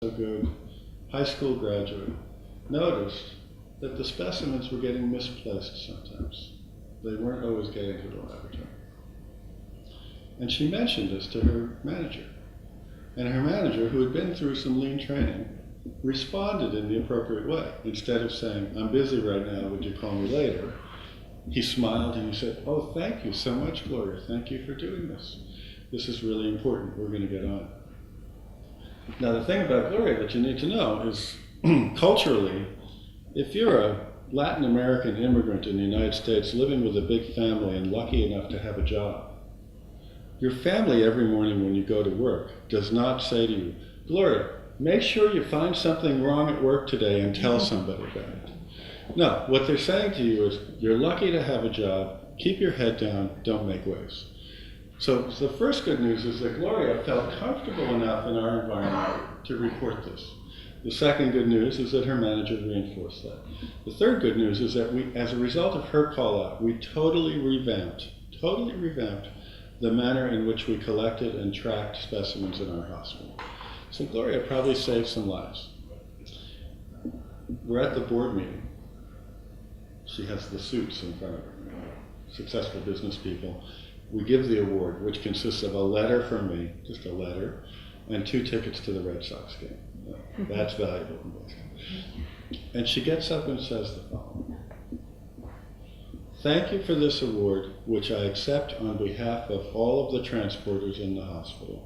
so good high school graduate noticed that the specimens were getting misplaced sometimes. They weren't always getting to the laboratory. And she mentioned this to her manager. And her manager, who had been through some lean training, responded in the appropriate way. Instead of saying, "I'm busy right now, would you call me later?" he smiled and he said, "Oh, thank you so much, Gloria. Thank you for doing this. This is really important. We're going to get on it." Now, the thing about Gloria that you need to know is, culturally, if you're a Latin American immigrant in the United States living with a big family and lucky enough to have a job, your family every morning when you go to work does not say to you, "Gloria, make sure you find something wrong at work today and tell somebody about it." No, what they're saying to you is, you're lucky to have a job, keep your head down, don't make waves. So the first good news is that Gloria felt comfortable enough in our environment to report this. The second good news is that her manager reinforced that. The third good news is that we, as a result of her call out, we totally revamped the manner in which we collected and tracked specimens in our hospital. So Gloria probably saved some lives. We're at the board meeting. She has the suits in front of her, successful business people. We give the award, which consists of a letter from me, just a letter, and 2 tickets to the Red Sox game. That's valuable. And she gets up and says the following: "Thank you for this award, which I accept on behalf of all of the transporters in the hospital,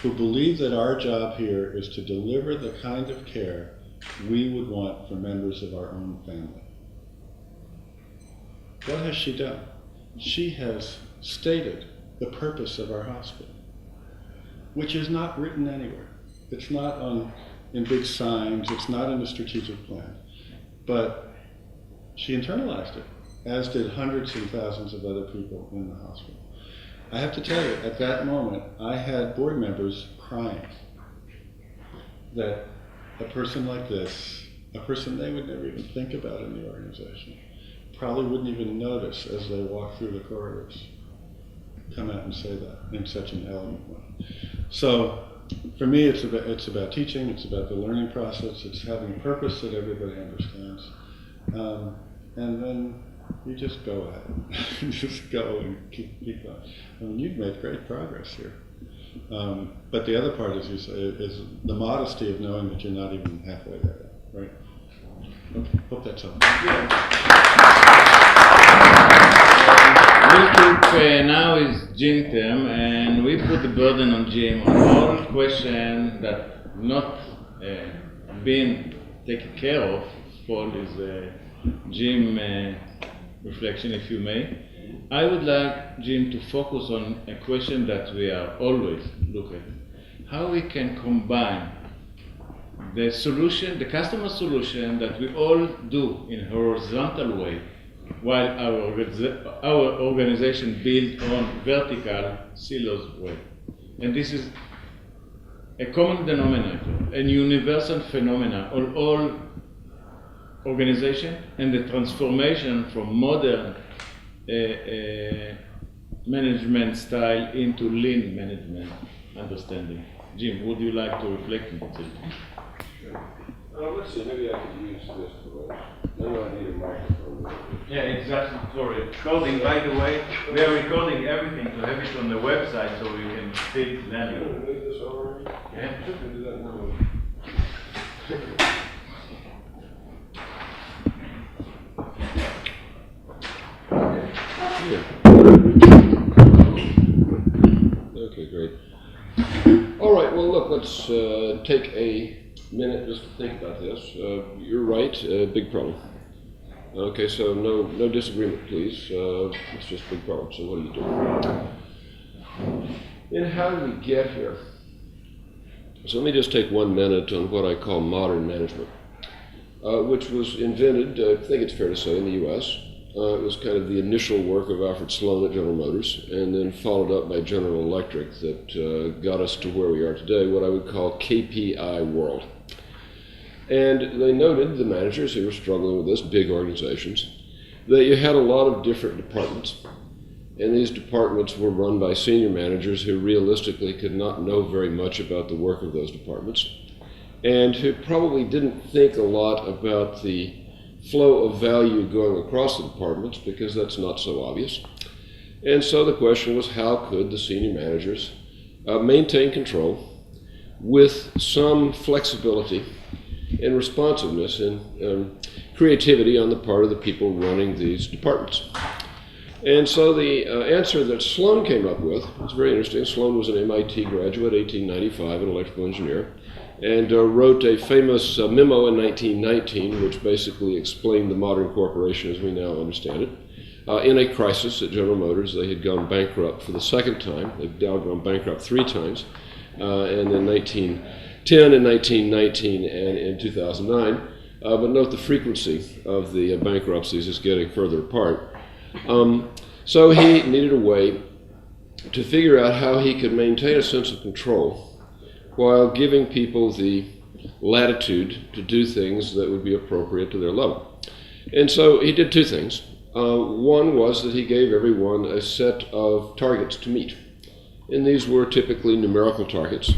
who believe that our job here is to deliver the kind of care we would want for members of our own family." What has she done? She has stated the purpose of our hospital, which is not written anywhere. It's not in big signs, it's not in the strategic plan. But she internalized it, as did hundreds and thousands of other people in the hospital. I have to tell you, at that moment, I had board members crying that a person like this, a person they would never even think about in the organization, probably wouldn't even notice as they walk through the corridors, come out and say that in such an elegant way. So for me, it's about teaching, it's about the learning process, it's having a purpose that everybody understands. And then you just go at it. Just go and keep going. I mean, you've made great progress here. But the other part, as you say, is the modesty of knowing that you're not even halfway there yet, right? Okay, hope that's helpful. We'll keep now is Jim term, and we put the burden on Jim on all questions that not being taken care of. Paul is Jim reflection, if you may. I would like Jim to focus on a question that we are always looking at: how we can combine the solution, the customer solution that we all do in a horizontal way, while our organization built on vertical silos way. And this is a common denominator, a universal phenomenon on all organization, and the transformation from modern management style into lean management understanding. Jim, would you like to reflect on it? Sure. Let's see, maybe I could use this for no, I need a microphone. Yeah, exactly. For recording, by the way, we are recording everything to have it on the website so we can see it then. You want to move this over? Yeah. I can do that now. Okay, great. All right, well, look, let's take a minute just to think about this. You're right, big problem. Okay, so no disagreement, please. It's just a big problem, so what do you do? And how do we get here? So let me just take 1 minute on what I call modern management, which was invented, I think it's fair to say, in the US. It was kind of the initial work of Alfred Sloan at General Motors, and then followed up by General Electric that got us to where we are today, what I would call KPI world. And they noted, the managers who were struggling with this, big organizations, that you had a lot of different departments. And these departments were run by senior managers who realistically could not know very much about the work of those departments. and who probably didn't think a lot about the flow of value going across the departments, because that's not so obvious. And so the question was, how could the senior managers maintain control with some flexibility and responsiveness and creativity on the part of the people running these departments? And so the answer that Sloan came up with was very interesting. Sloan was an MIT graduate, 1895, an electrical engineer, and wrote a famous memo in 1919, which basically explained the modern corporation as we now understand it. In a crisis at General Motors, they had gone bankrupt for the second time. They've now gone bankrupt 3 times, and in 1910, in 1919, and in 2009. But note the frequency of the bankruptcies is getting further apart. So he needed a way to figure out how he could maintain a sense of control while giving people the latitude to do things that would be appropriate to their level. And so he did 2 things. One was that he gave everyone a set of targets to meet. And these were typically numerical targets.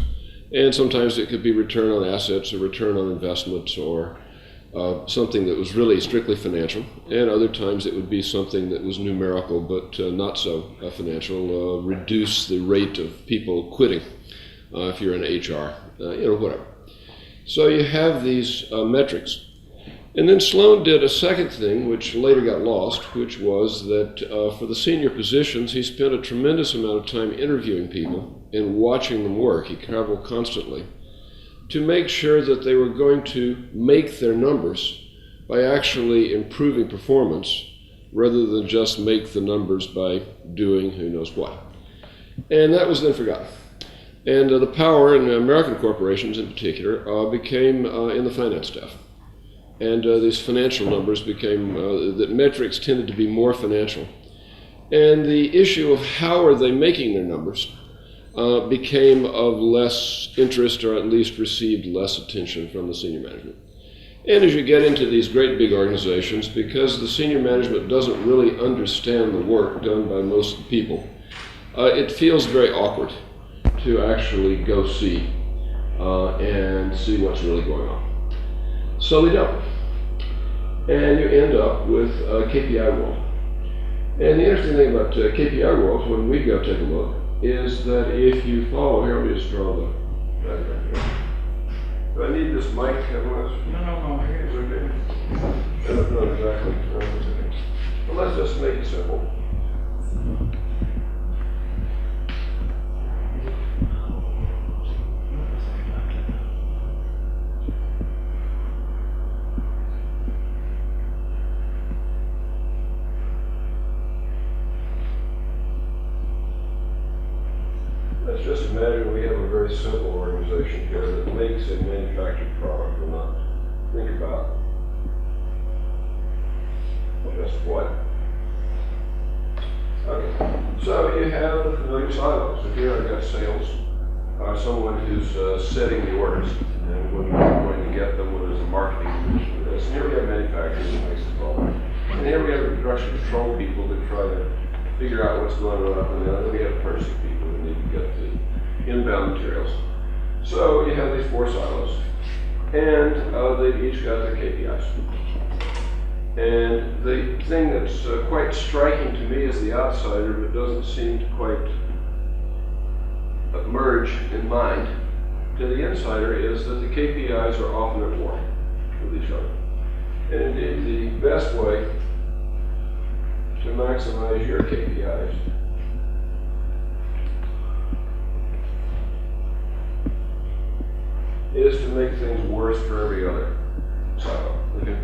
And sometimes it could be return on assets or return on investments or something that was really strictly financial. And other times it would be something that was numerical but not so financial, reduce the rate of people quitting if you're in HR, whatever. So you have these metrics. And then Sloan did a second thing, which later got lost, which was that for the senior positions, he spent a tremendous amount of time interviewing people and watching them work. He traveled constantly to make sure that they were going to make their numbers by actually improving performance rather than just make the numbers by doing who knows what. And that was then forgotten. And the power in American corporations in particular became in the finance staff. And these financial numbers became, that metrics tended to be more financial. And the issue of how are they making their numbers became of less interest, or at least received less attention from the senior management. And as you get into these great big organizations, because the senior management doesn't really understand the work done by most of the people, it feels very awkward to actually go see and see what's really going on. So they don't. And you end up with a KPI world. And the interesting thing about KPI worlds, when we go take a look, is that if you follow, here, let me just draw the diagram here. Do I need this mic, otherwise? No, It's okay. I don't know exactly. Well, let's just make it simple. Let's just imagine we have a very simple organization here that makes a manufactured product and not think about just what. Okay, so you have the familiar silos. If here I've got sales, someone who's setting the orders and when we're going to get them, when there's a marketing division with this. And here we have manufacturing that makes the product. And here we have the production control people that try to figure out what's going on up and down. And then we have purchasing people who need to get the inbound materials. So you have these 4 silos, and they've each got their KPIs. And the thing that's quite striking to me as the outsider, but doesn't seem to quite merge in mind to the insider, is that the KPIs are often at war with each other. And indeed, the best way to maximize your KPIs is to make things worse for every other silo. Okay?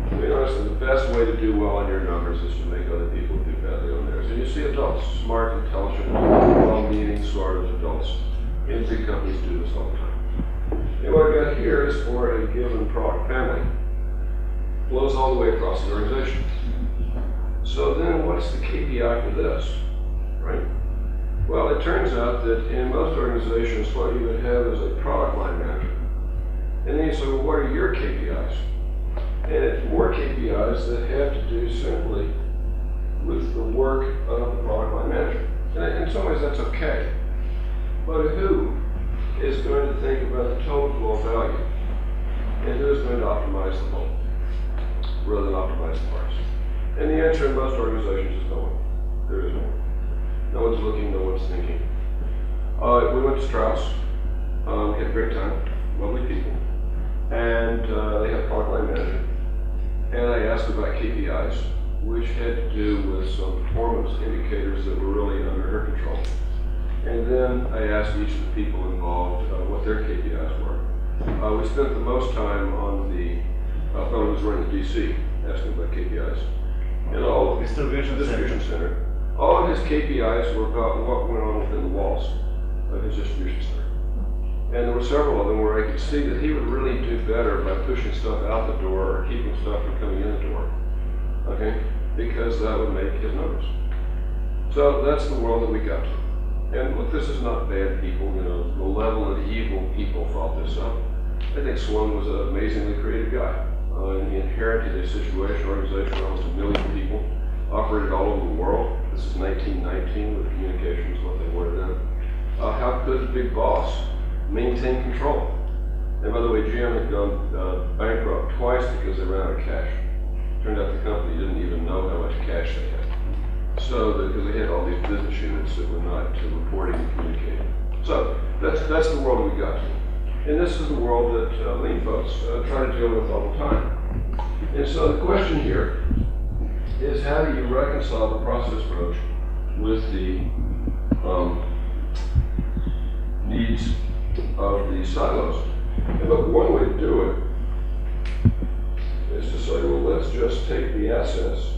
I mean, honestly, the best way to do well on your numbers is to make other people do badly on theirs. And you see adults, smart, intelligent, well-meaning sort of adults in big companies do this all the time. And what I've got here is for a given product family, flows all the way across the organization. So then what's the KPI for this, right? Well, it turns out that in most organizations, what you would have is a product line manager. And then you say, well, what are your KPIs? And it's more KPIs that have to do simply with the work of the product line manager. And in some ways that's okay. But who is going to think about the total flow of value optimize the whole rather than optimize the parts? And the answer in most organizations is no one. There is no one. No one's looking, no one's thinking. We went to Strauss. We had a great time, lovely people. And they had a product line manager. And I asked about KPIs, which had to do with some performance indicators that were really under her control. And then I asked each of the people involved what their KPIs were. We spent the most time on the fellow who was running the DC, asking about KPIs. And all of distribution center. All of his KPIs were about what went on within the walls of his distribution center. And there were several of them where I could see that he would really do better by pushing stuff out the door or keeping stuff from coming in the door. Okay? Because that would make his numbers. So that's the world that we got to. And look, this is not bad people, you know, malevolent, evil people thought this up. I think Sloan was an amazingly creative guy. And he inherited a situation, organization where almost 1 million people operated all over the world. This is 1919 with communications, what they were then. How could the big boss maintain control? And by the way, Jim had gone bankrupt twice because they ran out of cash. Turned out the company didn't even know how much cash they had. So, because they had all these business units that were not reporting and communicating. So, that's the world we got to. And this is the world that lean folks try to deal with all the time. And so the question here is, how do you reconcile the process approach with the needs of the silos? And look, one way to do it is to say, well, let's just take the assets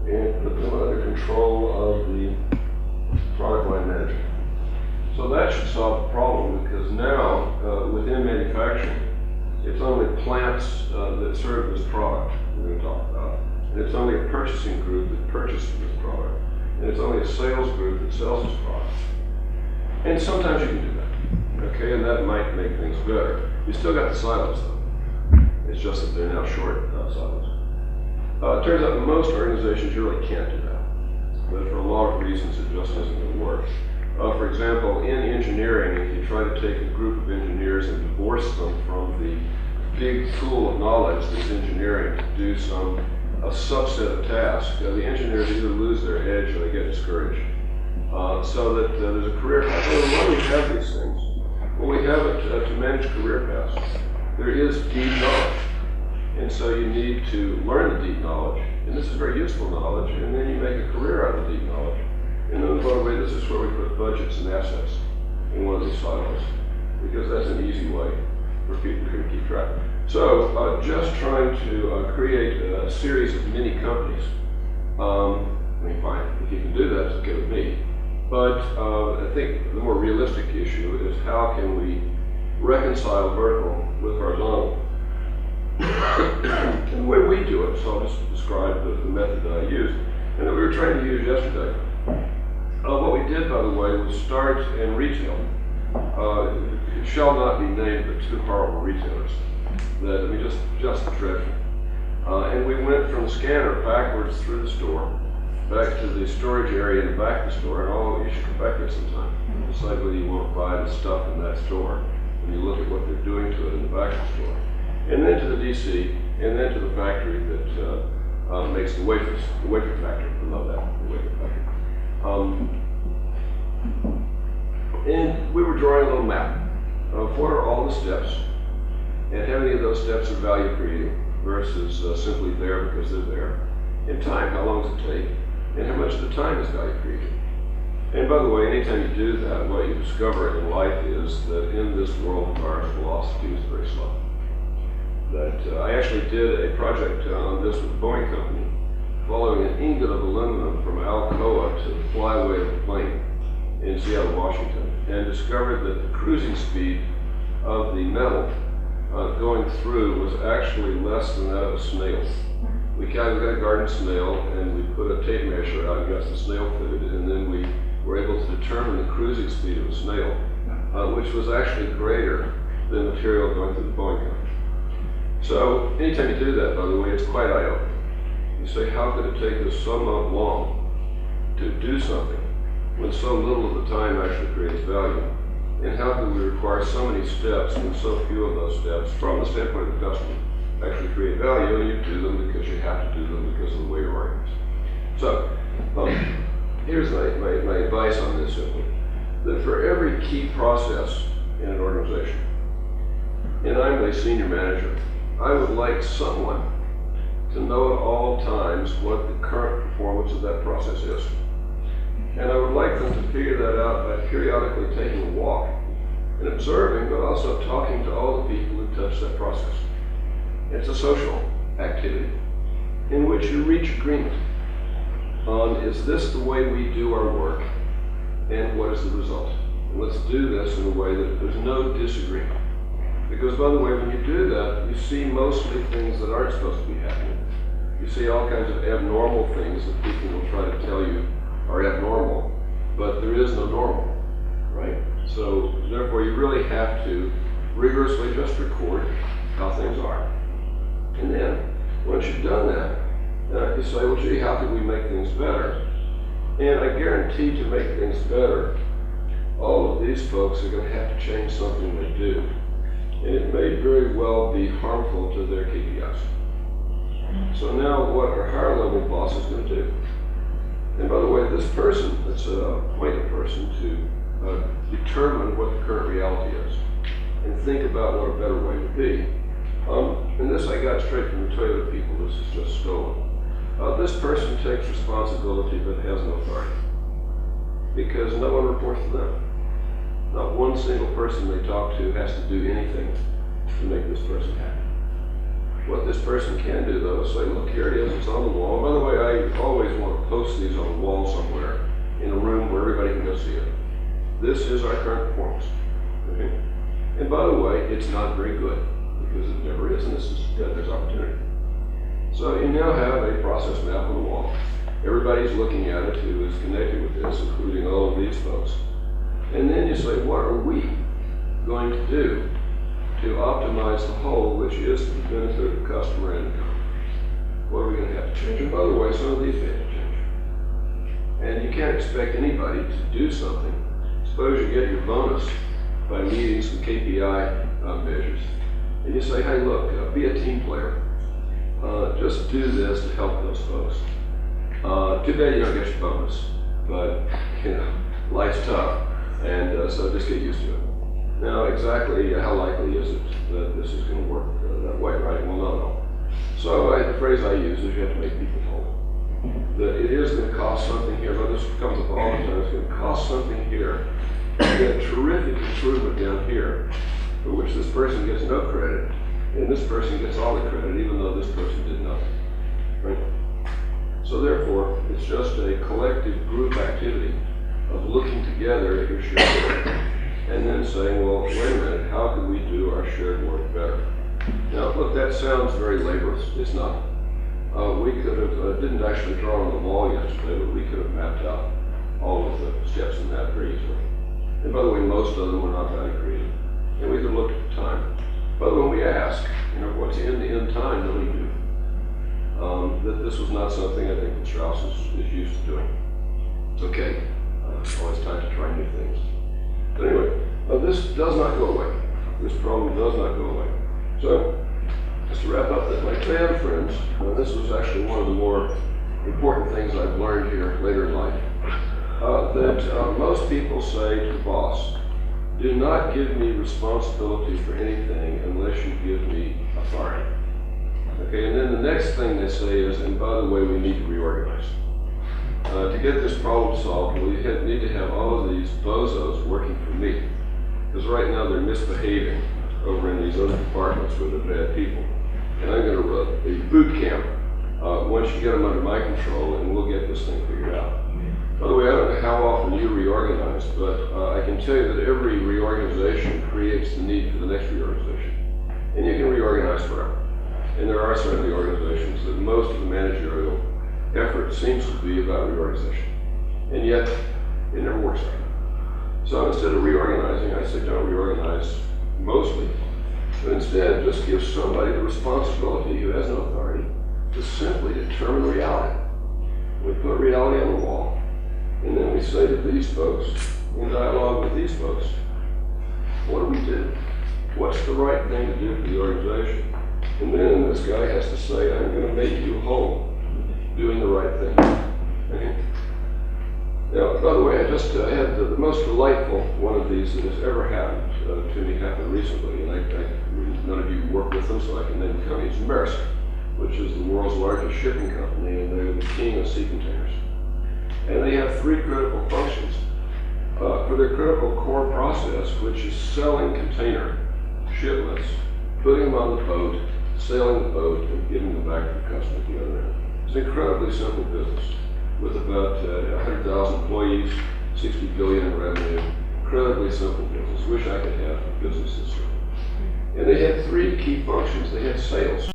and put them under control of the product line manager. So that should solve the problem, because now within manufacturing, it's only plants that serve this product we're going to talk about. And it's only a purchasing group that purchases this product. And it's only a sales group that sells this product. And sometimes you can do that, okay? And that might make things better. You still got the silos though. It's just that they're now short silos. It turns out that most organizations you really can't do that. But for a lot of reasons, it just isn't going to work. For example, in engineering, if you try to take a group of engineers and divorce them from the big pool of knowledge that's engineering to do a subset of tasks, the engineers either lose their edge or they get discouraged. So that there's a career path. Well, why do we have these things? Well, we have it to manage career paths. There is deep knowledge. And so you need to learn the deep knowledge, and this is very useful knowledge, and then you make a career out of the deep knowledge. And then, by the way, this is where we put budgets and assets in one of these silos, because that's an easy way for people to keep track. So, just trying to create a series of mini companies, I mean, fine, if you can do that, it's okay with me. But I think the more realistic issue is, how can we reconcile vertical with horizontal? And the way we do it, so I'll just describe the method that I use, and that we were trying to use yesterday. What we did, by the way, was start in retail. It shall not be named, but two horrible retailers that, I mean, just dreadful. And we went from the scanner backwards through the store, back to the storage area in the back of the store, and you should come back there sometime. Decide whether you want to buy the stuff in that store, and you look at what they're doing to it in the back of the store. And then to the DC, and then to the factory that makes the wafers, the wafer factory. I love that, the wafer factory. And we were drawing a little map of what are all the steps, and how many of those steps are value creating versus simply there because they're there. And time, how long does it take, and how much of the time is value creating. And by the way, anytime you do that, what you discover in life is that in this world, our velocity is very slow. That I actually did a project on this with the Boeing company, following an ingot of aluminum from Alcoa to the flyway of the plane in Seattle, Washington, and discovered that the cruising speed of the metal going through was actually less than that of a snail. We got a garden snail, and we put a tape measure out and got some snail food, and then we were able to determine the cruising speed of a snail, which was actually greater than material going through the Boeing company. So anytime you do that, by the way, it's quite eye-opening. You say, how could it take us so long to do something when so little of the time actually creates value? And how could we require so many steps and so few of those steps from the standpoint of the customer actually create value, and you do them because you have to do them because of the way you're organized. So, here's my advice on this simply, that for every key process in an organization, and I'm a senior manager, I would like someone to know at all times what the current performance of that process is. And I would like them to figure that out by periodically taking a walk and observing, but also talking to all the people who touch that process. It's a social activity in which you reach agreement on, is this the way we do our work, and what is the result? And let's do this in a way that there's no disagreement. Because by the way, when you do that, you see mostly things that aren't supposed to be happening. You see all kinds of abnormal things that people will try to tell you are abnormal, but there is no normal, right? So therefore you really have to rigorously just record how things are. And then, once you've done that, you say, well gee, how can we make things better? And I guarantee to make things better, all of these folks are going to have to change something they do. And it may very well be harmful to their KPIs. So now what are higher level bosses going to do? And by the way, this person, that's appointed person to determine what the current reality is and think about what a better way would be. And this I got straight from the Toyota people, this is just stolen. This person takes responsibility but has no authority because no one reports to them. Not one single person they talk to has to do anything to make this person happy. What this person can do though is say, look, here it is, it's on the wall. By the way, I always want to post these on the wall somewhere in a room where everybody can go see it. This is our current performance. Okay? And by the way, it's not very good because it never is, and this is good, there's opportunity. So you now have a process map on the wall. Everybody's looking at it who is connected with this, including all of these folks. And then you say, what are we going to do to optimize the whole, which is to the benefit of the customer and the company? What are we going to have to change? And by the way, some of these have to change. And you can't expect anybody to do something. Suppose you get your bonus by meeting some KPI measures. And you say, hey, look, be a team player. Just do this to help those folks. Too bad you don't get your bonus, but life's tough. And so just get used to it. Now, exactly how likely is it that this is going to work that way, right? Well, no. So the phrase I use is you have to make people whole. That it is going to cost something here, but this comes up all the time, it's going to cost something here. You get a terrific improvement down here, for which this person gets no credit, and this person gets all the credit, even though this person did nothing, right? So therefore, it's just a collective group activity of looking together at your shared work and then saying, well, wait a minute, how can we do our shared work better? Now, look, that sounds very laborious. It's not. We could have, didn't actually draw on the wall yesterday, but we could have mapped out all of the steps in that very easily. And by the way, most of them were not that creative. And we could look at the time. But when we ask, what's in the end time, nobody knew. That this was not something I think that Strauss is used to doing. It's okay. It's always time to try new things. But anyway, this does not go away. This problem does not go away. So, just to wrap up, that my fan friends, this was actually one of the more important things I've learned here later in life, that most people say to the boss, do not give me responsibility for anything unless you give me authority. Okay, and then the next thing they say is, and by the way, we need to reorganize. To get this problem solved, we need to have all of these bozos working for me. Because right now they're misbehaving over in these other departments where they're bad people. And I'm going to run a boot camp once you get them under my control, and we'll get this thing figured out. By the way, I don't know how often you reorganize, but I can tell you that every reorganization creates the need for the next reorganization. And you can reorganize forever. And there are certainly organizations that most of the managerial effort seems to be about reorganization. And yet, it never works out. So instead of reorganizing, I say don't reorganize mostly, but instead just give somebody the responsibility who has no authority to simply determine reality. We put reality on the wall, and then we say to these folks, in dialogue with these folks, what do we do? What's the right thing to do for the organization? And then this guy has to say, I'm going to make you whole, doing the right thing. Okay? Now, by the way, I just had the most delightful one of these that has ever happened to me happen recently, and none of you work with them, so I can name the company. It's Maersk, which is the world's largest shipping company, and they're the king of sea containers. And they have three critical functions for their critical core process, which is selling container shipments, putting them on the boat, sailing the boat, and giving them back to the customer at the other end. It's an incredibly simple business with about 100,000 employees, 60 billion in revenue. Incredibly simple business. Wish I could have a business this simple. And they had three key functions. They had sales.